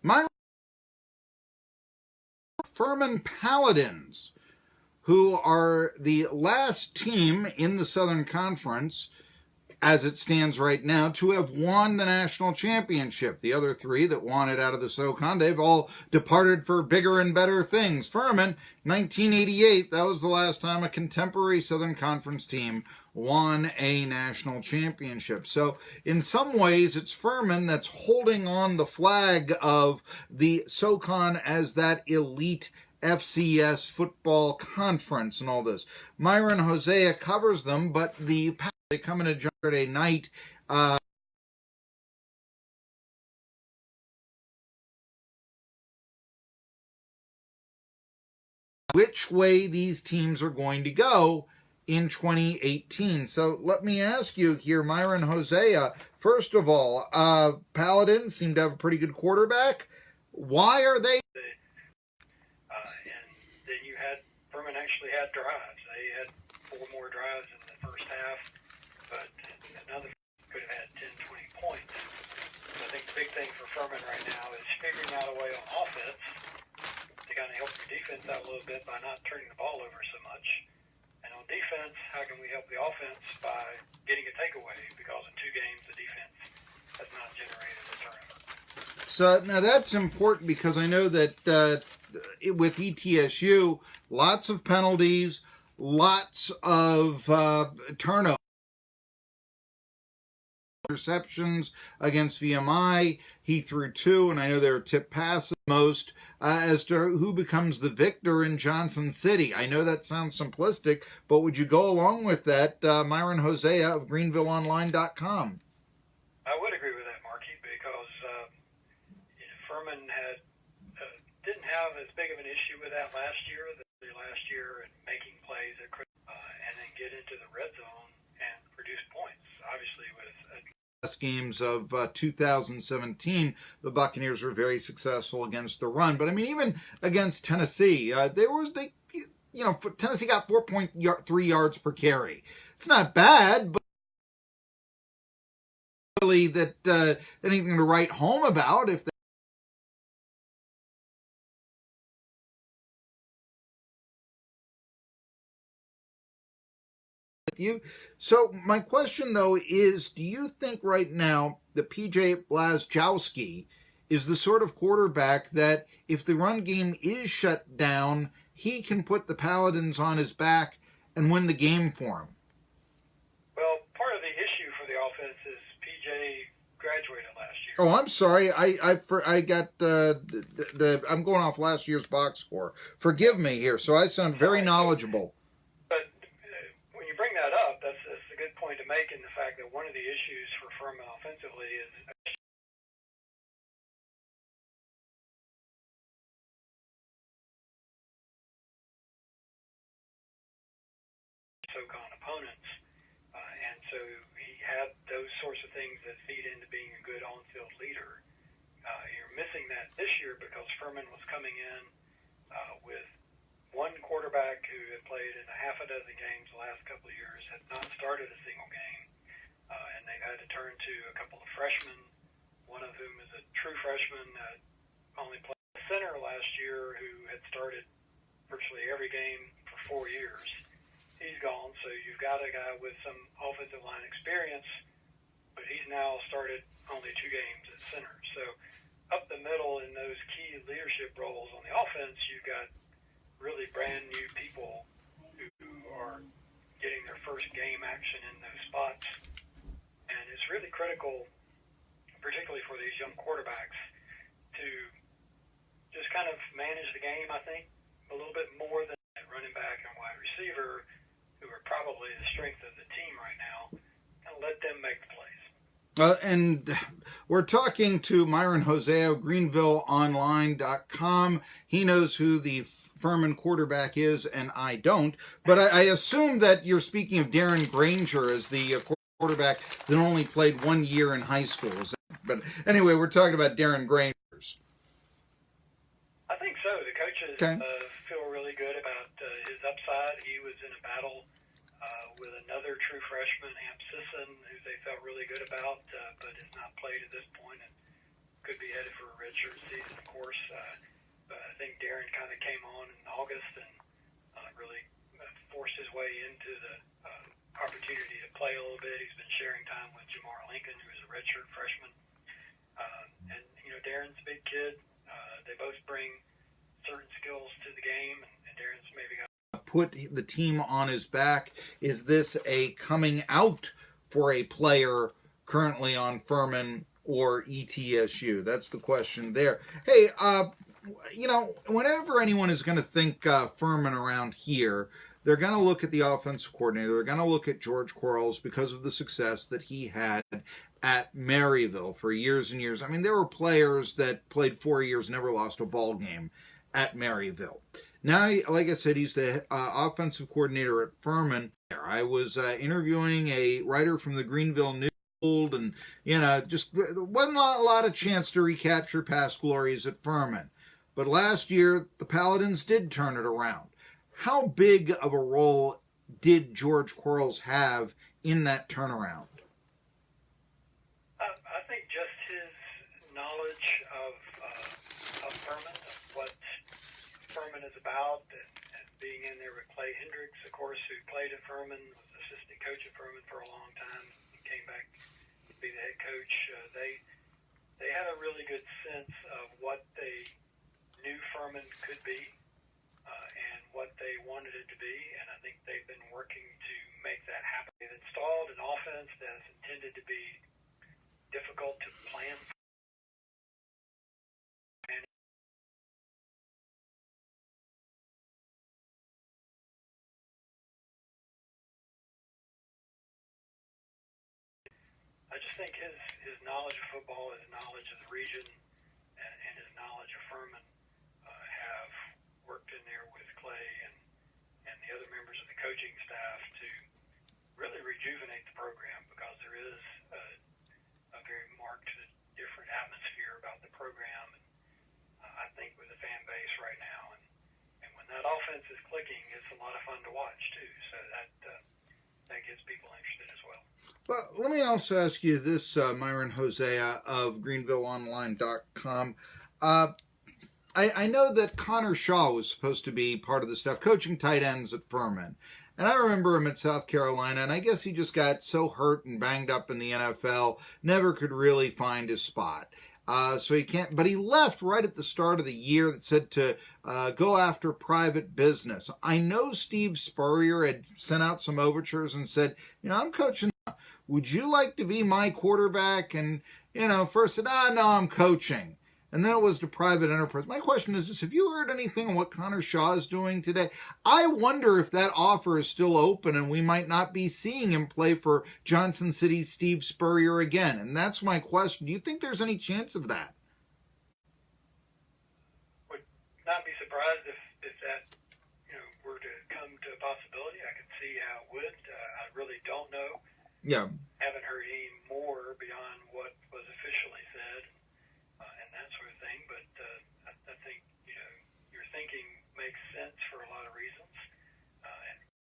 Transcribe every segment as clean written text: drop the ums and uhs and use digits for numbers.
My Furman Paladins, who are the last team in the Southern Conference, as it stands right now, to have won the national championship. The other three that won it out of the SoCon, they've all departed for bigger and better things. Furman, 1988, that was the last time a contemporary Southern Conference team won a national championship. So in some ways, it's Furman that's holding on the flag of the SoCon as that elite FCS football conference and all this. Myron Hosea covers them, but they come in a Saturday night. Which way these teams are going to go in 2018. So let me ask you here, Myron Hosea, first of all, Paladins seem to have a pretty good quarterback. Why are they? And then you had, Furman actually had drives. They had 4 more drives in the first half, but another could have had 10, 20 points. So I think the big thing for Furman right now is figuring out a way on offense to kind of help your defense out a little bit by not turning the ball over so much. And on defense, how can we help the offense by getting a takeaway? Because in 2 games, the defense has not generated a turnover. So now that's important because I know that with ETSU, lots of penalties, lots of turnovers. Interceptions against VMI, he threw 2, and I know they were tipped passes most. As to who becomes the victor in Johnson City, I know that sounds simplistic, but would you go along with that, Myron Hosea of GreenvilleOnline.com? I would agree with that, Marky, because Furman didn't have as big of an issue with that last year and making plays and then get into the red zone and produce points. Obviously, with games of 2017, the Buccaneers were very successful against the run. But I mean, even against Tennessee, Tennessee got 4.3 yards per carry. It's not bad, but really that anything to write home about if they you. So my question though is, do you think right now that PJ Blazkowski is the sort of quarterback that if the run game is shut down, he can put the Paladins on his back and win the game for him? Well, part of the issue for the offense is PJ graduated last year. Oh, I'm sorry. I got I'm going off last year's box score. Forgive me here. So I sound very knowledgeable. Bring that up, that's a good point to make in the fact that one of the issues for Furman offensively is SoCon opponents, and so he had those sorts of things that feed into being a good on-field leader. You're missing that this year because Furman was coming in with one quarterback who had played in a half a dozen games the last couple of years, had not started a single game, and they've had to turn to a couple of freshmen, one of whom is a true freshman that only played center last year who had started virtually every game for 4 years. He's gone, so you've got a guy with some offensive line experience, but he's now started only 2 games at center. So up the middle in those key leadership roles on the offense, you've got really brand new people who are getting their first game action in those spots. And it's really critical, particularly for these young quarterbacks, to just kind of manage the game, I think, a little bit more than running back and wide receiver, who are probably the strength of the team right now, and let them make the plays. And we're talking to Myron Hosea of GreenvilleOnline.com. He knows who the Furman quarterback is, and I don't. But I assume that you're speaking of Darren Granger as the quarterback that only played 1 year in high school. But anyway, we're talking about Darren Granger. I think so. The coaches feel really good about his upside. He was in a battle with another true freshman, Amp Sisson, who they felt really good about, but has not played at this point. And could be headed for a redshirt season, of course. But I think Darren kind of came on in August and really forced his way into the opportunity to play a little bit. He's been sharing time with Jamar Lincoln, who is a redshirt freshman. And, Darren's a big kid. They both bring certain skills to the game, and Darren's maybe got put the team on his back. Is this a coming out for a player currently on Furman or ETSU? That's the question there. Hey, whenever anyone is going to think Furman around here, they're going to look at the offensive coordinator. They're going to look at George Quarles because of the success that he had at Maryville for years and years. I mean, there were players that played 4 years, never lost a ball game at Maryville. Now, like I said, he's the offensive coordinator at Furman. I was interviewing a writer from the Greenville News, and, just wasn't a lot of chance to recapture past glories at Furman. But last year, the Paladins did turn it around. How big of a role did George Quarles have in that turnaround? I think just his knowledge of Furman, of what Furman is about, and being in there with Clay Hendricks, of course, who played at Furman, was assistant coach at Furman for a long time, and came back to be the head coach. They had a really good sense of what they knew Furman could be and what they wanted it to be, and I think they've been working to make that happen. They've installed an offense that is intended to be difficult to plan for. I just think his knowledge of football, his knowledge of the region, and his knowledge of Furman have worked in there with Clay and the other members of the coaching staff to really rejuvenate the program, because there is a very marked different atmosphere about the program, and I think with the fan base right now. And when that offense is clicking, it's a lot of fun to watch, too. So that gets people interested as well. Well, let me also ask you this, Myron Hosea of GreenvilleOnline.com. I know that Connor Shaw was supposed to be part of the staff coaching tight ends at Furman. And I remember him at South Carolina, and I guess he just got so hurt and banged up in the NFL, never could really find his spot. So he can't, but he left right at the start of the year that said to go after private business. I know Steve Spurrier had sent out some overtures and said, I'm coaching. Would you like to be my quarterback? And, first said, no, I'm coaching. And then it was to private enterprise. My question is this: have you heard anything on what Connor Shaw is doing today? I wonder if that offer is still open and we might not be seeing him play for Johnson City's Steve Spurrier again. And that's my question. Do you think there's any chance of that? Would not be surprised if that were to come to a possibility. I could see how it would. I really don't know. Yeah. Haven't heard any more beyond what was officially said. And that sort of thing, but I think your thinking makes sense for a lot of reasons.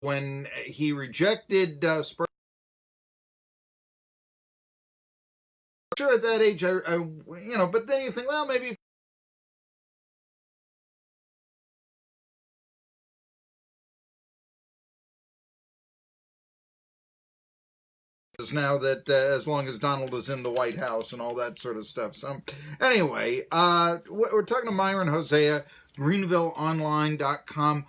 When he rejected Spurrier, sure, at that age, but then you think, well, maybe now that as long as Donald is in the White House and all that sort of stuff. So anyway, we're talking to Myron Hosea, GreenvilleOnline.com.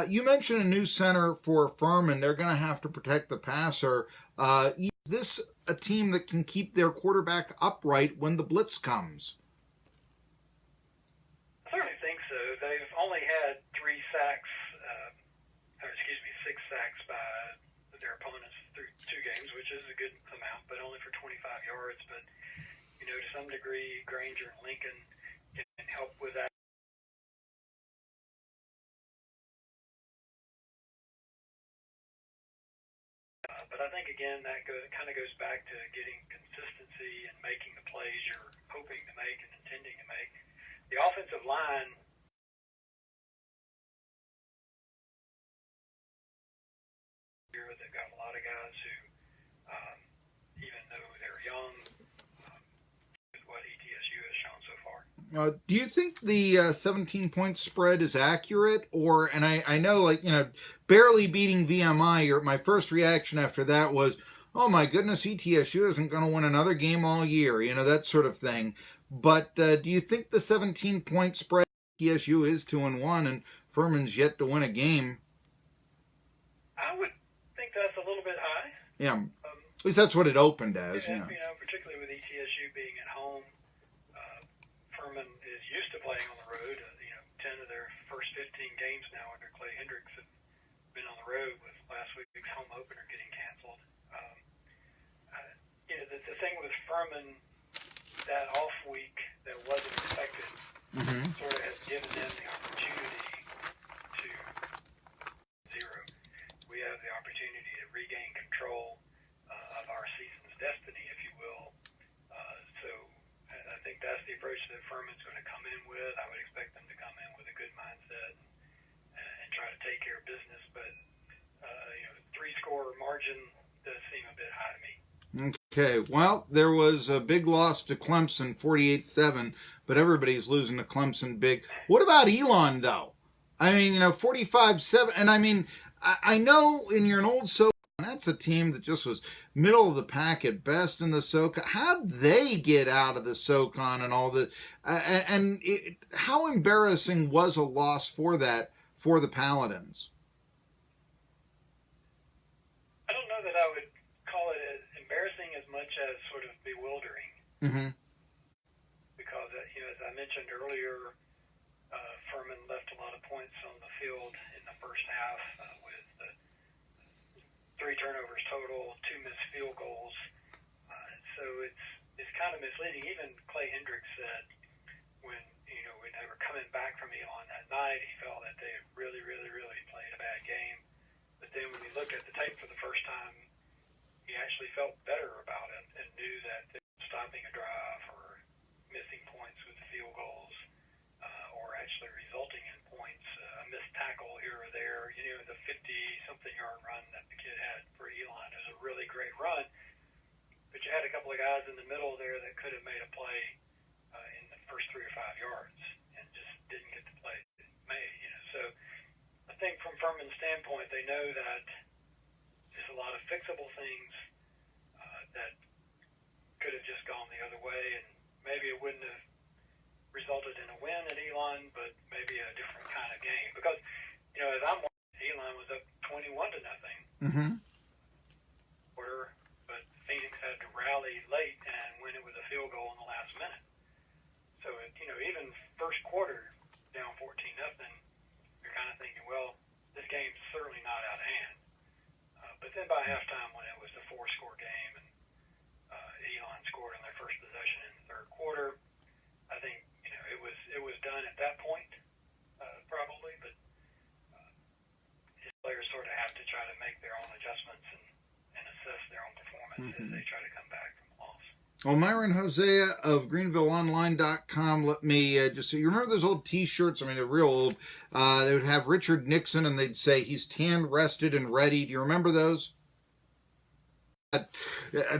You mentioned a new center for Furman. They're going to have to protect the passer. Is this a team that can keep their quarterback upright when the blitz comes? I certainly think so. They've only had 6 sacks by their opponents through 2 games, which is a good amount, but only for 25 yards. But, to some degree, Granger and Lincoln can help with that. But I think, again, that kind of goes back to getting consistency and making the plays you're hoping to make and intending to make. The offensive line, they've got a lot of guys who, even though they're young, what ETSU has shown Do you think the 17-point spread is accurate? Or, and I know, like, barely beating VMI, my first reaction after that was, oh my goodness, ETSU isn't going to win another game all year, that sort of thing. But do you think the 17-point spread, ETSU is 2-1 and Furman's yet to win a game? I would think that's a little bit high. Yeah, at least that's what it opened as. Particularly with ETSU being at home. Furman is used to playing on the road. 10 of their first 15 games now under Clay Hendricks have been on the road, with last week's home opener getting canceled. The thing with Furman, that off week that wasn't expected, sort of has given them the opportunity to zero. We have the opportunity to regain control of our season's destiny, if you will. So I think that's the approach that Furman's going to come in with. I would expect them to come in with a good mindset and try to take care of business. But 3-score margin does seem a bit high to me. Okay, well, there was a big loss to Clemson, 48-7, but everybody's losing to Clemson big. What about Elon, though? I mean, 45-7, and I mean, I know you're an old SoCon, that's a team that just was middle of the pack at best in the SoCon. How'd they get out of the SoCon and all the, how embarrassing was a loss for the Paladins? I don't know that I would call it as embarrassing as much as sort of bewildering. Mm-hmm. Because, as I mentioned earlier, Furman left a lot of points on the field in the first half with 3 turnovers total, 2 missed field goals. So it's kind of misleading. Even Clay Hendricks said when they were coming back from Elon that night, he felt that they had really, really, really played a bad game. But then when he looked at the tape for the first time, he actually felt better about it and knew that they were stopping a drive or missing points with field goals or actually resulting in points. A missed tackle here or there. The 50-something yard run that the kid had for Elon is a really great run. But you had a couple of guys in the middle there that could have made a play in the first 3 or 5 yards and just didn't get the play made. So I think from Furman's standpoint, they know that there's a lot of fixable things that could have just gone the other way, and maybe it wouldn't have resulted in a win at Elon, but maybe a different kind of game. Because, as I'm watching, Elon was up 21-0. Mm-hmm. Quarter, but Phoenix had to rally late and win it with a field goal in the last minute. So, even first quarter down 14-0, you're kind of thinking, well, this game's certainly not out of hand. But then by halftime, when it was a 4-score game and Elon scored on their first possession in the third quarter, I think it was done at that point, probably. But his players sort of have to try to make their own adjustments and assess their own performance as they try to come back from the loss. Well, Myron Hosea of GreenvilleOnline.com, let me just say, you remember those old T-shirts? I mean, they're real old. They would have Richard Nixon, and they'd say, he's tanned, rested, and ready. Do you remember those?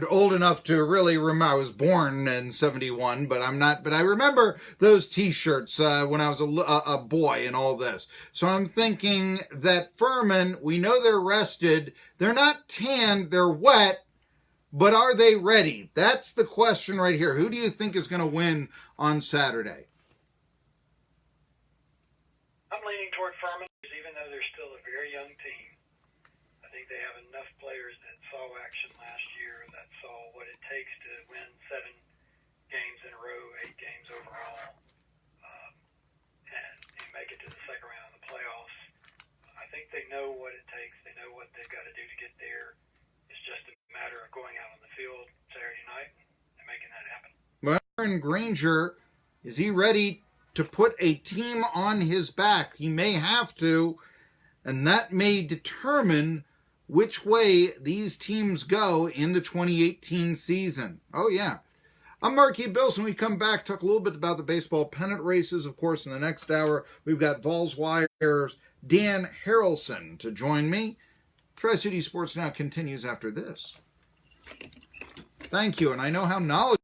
Old enough to really remember. I was born in 71, but I'm not. But I remember those T-shirts when I was a boy and all this. So I'm thinking that Furman, we know they're rested. They're not tanned. They're wet. But are they ready? That's the question right here. Who do you think is going to win on Saturday? I'm leaning toward Furman, even though they're still a very young team. I think they have enough players that saw action last year, that saw what it takes to win 7 games in a row, 8 games overall, and make it to the second round of the playoffs. I think they know what it takes. They know what they've got to do to get there. It's just a matter of going out on the field Saturday night and making that happen. Well, Aaron Granger, is he ready to put a team on his back? He may have to, and that may determine which way these teams go in the 2018 season. Oh, yeah. I'm Marky, Billson. We come back, talk a little bit about the baseball pennant races. Of course, in the next hour, we've got Vols Wire's Dan Harrelson to join me. Tri-City Sports Now continues after this. Thank you, and I know how knowledgeable